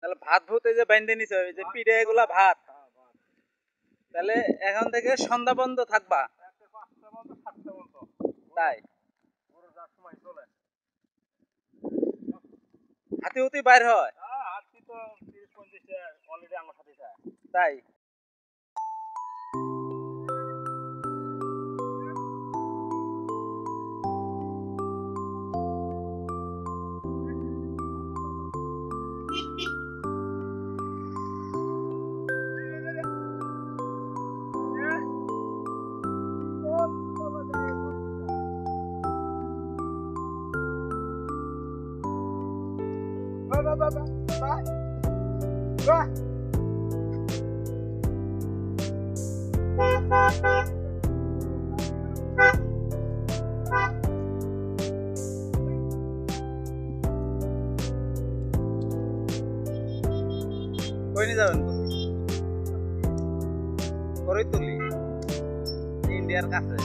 তাহলে ভাত ভূত এই যে বাইন্ধে নিছে এই যে পিঠে এগুলা ভাত, তাহলে এখন থেকে সন্ধ্যা বন্ধ থাকবা? তাই হাতি হুতি বাইর হয়? তাই কই নিয়ে যাবেন? করইতুলি ইন্ডিয়ার কাছে।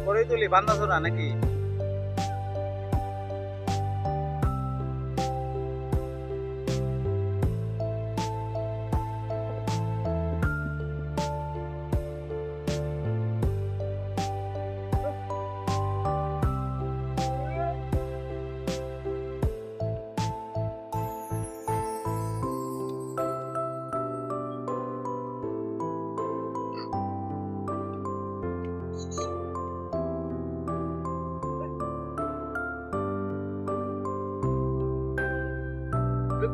করইতুলি বান্দাছড়া নাকি?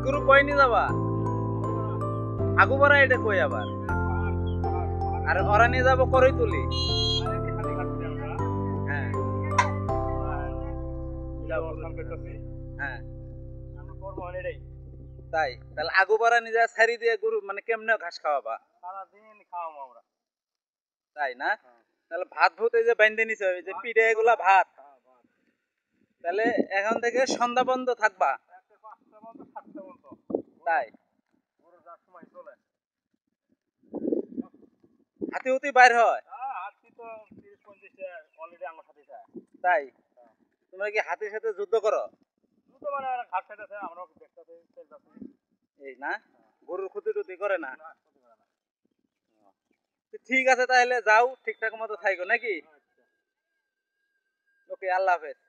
গরু কই নিয়ে যাবা? আগু বড়া এটা কই আবার? আর ওরা নিয়ে যাবো করইতুলি। হ্যাঁ হ্যাঁ তাই তাহলে আগু বড়া নিয়ে যা ছাড়ি দিয়ে গরু মানে কেমনে ঘাস খাওয়াবা? সারাদিন খাওয়াবো আমরা। তাই না? তাহলে ভাত ভূত এই যে বাইন্ধে নিছে এই যে পিঠে এগুলা ভাত, তাহলে এখন থেকে সন্ধ্যা বন্ধ থাকবা? তাই হাতি হুতি বাইর হয়? তাই তোমরা কি হাতির সাথে যুদ্ধ করো? এই না গরুর ক্ষতি টুতি করে না? ঠিক আছে তাহলে যাও, ঠিকঠাক মতো থাইকো নাকি? ওকে, আল্লাহ হাফেজ।